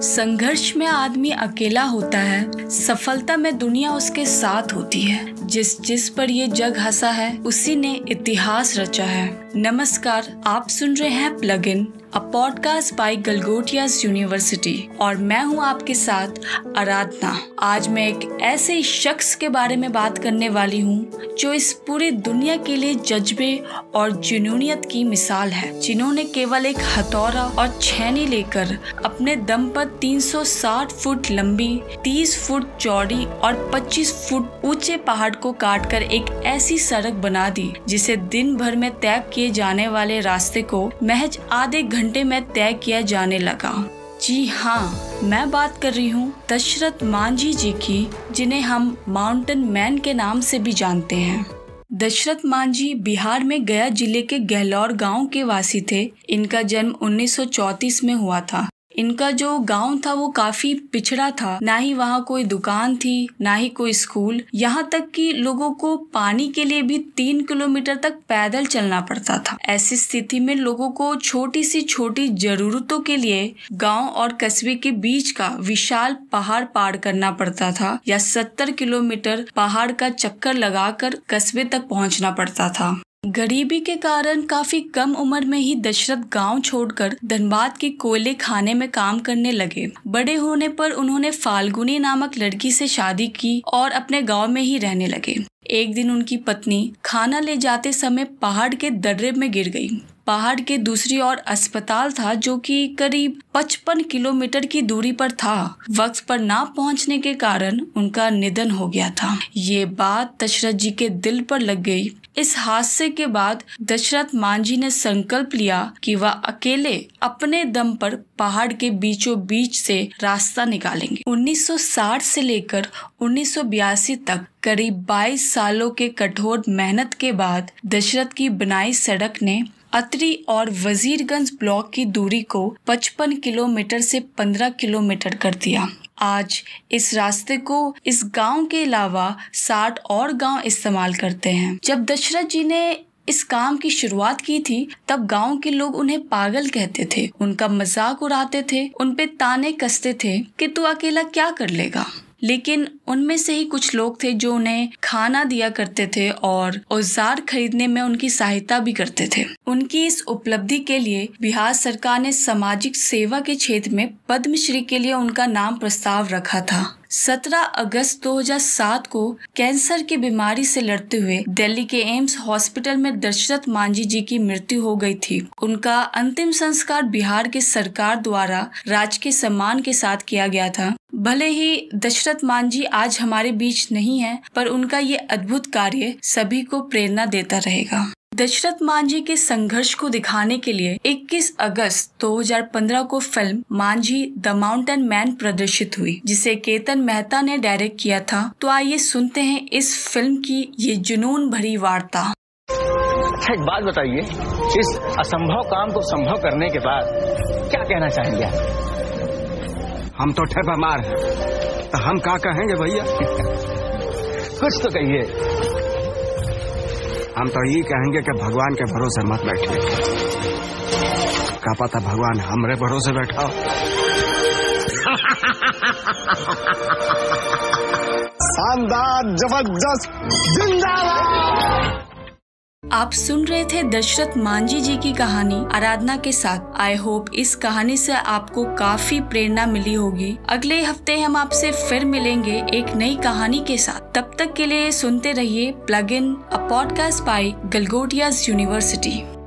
संघर्ष में आदमी अकेला होता है, सफलता में दुनिया उसके साथ होती है। जिस पर ये जग हंसा है उसी ने इतिहास रचा है। नमस्कार, आप सुन रहे हैं plug in, a podcast by Galgotias university और मैं हूं आपके साथ आराधना। आज मैं एक ऐसे शख्स के बारे में बात करने वाली हूं जो इस पूरी दुनिया के लिए जज्बे और जुनूनियत की मिसाल है, जिन्होंने केवल एक हथौड़ा और छेनी लेकर अपने दम पर 360 फुट लंबी, 30 फुट चौड़ी और 25 फुट ऊंचे पहाड़ को काटकर एक ऐसी सड़क बना दी जिसे दिन भर में तय किए जाने वाले रास्ते को महज आधे घंटे में तय किया जाने लगा। जी हाँ, मैं बात कर रही हूँ दशरथ मांझी जी की, जिन्हें हम माउंटेन मैन के नाम से भी जानते हैं। दशरथ मांझी बिहार में गया जिले के गहलौर गांव के वासी थे। इनका जन्म 1934 में हुआ था। इनका जो गांव था वो काफी पिछड़ा था, ना ही वहाँ कोई दुकान थी, ना ही कोई स्कूल। यहाँ तक कि लोगों को पानी के लिए भी 3 किलोमीटर तक पैदल चलना पड़ता था। ऐसी स्थिति में लोगों को छोटी सी छोटी जरूरतों के लिए गांव और कस्बे के बीच का विशाल पहाड़ पार करना पड़ता था या 70 किलोमीटर पहाड़ का चक्कर लगाकर कस्बे तक पहुँचना पड़ता था। गरीबी के कारण काफी कम उम्र में ही दशरथ गांव छोड़कर धनबाद के कोयले खाने में काम करने लगे। बड़े होने पर उन्होंने फाल्गुनी नामक लड़की से शादी की और अपने गांव में ही रहने लगे। एक दिन उनकी पत्नी खाना ले जाते समय पहाड़ के दर्रे में गिर गई। पहाड़ के दूसरी ओर अस्पताल था जो कि करीब 55 किलोमीटर की दूरी पर था। वक्त पर ना पहुंचने के कारण उनका निधन हो गया था। ये बात दशरथ जी के दिल पर लग गई। इस हादसे के बाद दशरथ मांझी ने संकल्प लिया कि वह अकेले अपने दम पर पहाड़ के बीचों बीच से रास्ता निकालेंगे। 1960 से लेकर 1982 तक करीब 22 सालों के कठोर मेहनत के बाद दशरथ की बनाई सड़क ने अतरी और वजीरगंज ब्लॉक की दूरी को 55 किलोमीटर से 15 किलोमीटर कर दिया। आज इस रास्ते को इस गांव के अलावा 60 और गांव इस्तेमाल करते हैं। जब दशरथ जी ने इस काम की शुरुआत की थी तब गांव के लोग उन्हें पागल कहते थे, उनका मजाक उड़ाते थे, उन पे ताने कसते थे कि तू अकेला क्या कर लेगा। लेकिन उनमें से ही कुछ लोग थे जो उन्हें खाना दिया करते थे और औजार खरीदने में उनकी सहायता भी करते थे। उनकी इस उपलब्धि के लिए बिहार सरकार ने सामाजिक सेवा के क्षेत्र में पद्मश्री के लिए उनका नाम प्रस्ताव रखा था। 17 अगस्त 2007 को कैंसर की बीमारी से लड़ते हुए दिल्ली के एम्स हॉस्पिटल में दशरथ मांझी जी की मृत्यु हो गई थी। उनका अंतिम संस्कार बिहार की सरकार द्वारा राजकीय सम्मान के साथ किया गया था। भले ही दशरथ मांझी आज हमारे बीच नहीं है, पर उनका ये अद्भुत कार्य सभी को प्रेरणा देता रहेगा। दशरथ मांझी के संघर्ष को दिखाने के लिए 21 अगस्त 2015 को film Manjhi the mountain man प्रदर्शित हुई, जिसे केतन मेहता ने डायरेक्ट किया था। तो आइए सुनते हैं इस फिल्म की ये जुनून भरी वार्ता। अच्छा, एक बात बताइए, इस असंभव काम को संभव करने के बाद क्या कहना चाहेंगे आप? हम तो ठे बीमार हैं, तो हम क्या कहेंगे भैया? कुछ तो कहिए। हम तो ये कहेंगे कि भगवान के भरोसे मत बैठिए। क्या पता भगवान हमरे भरोसे बैठा हो। शानदार, जबरदस्त, जिंदाबाद। आप सुन रहे थे दशरथ मांझी जी की कहानी आराधना के साथ। आई होप इस कहानी से आपको काफी प्रेरणा मिली होगी। अगले हफ्ते हम आपसे फिर मिलेंगे एक नई कहानी के साथ। तब तक के लिए सुनते रहिए plug in, a podcast by Galgotias university.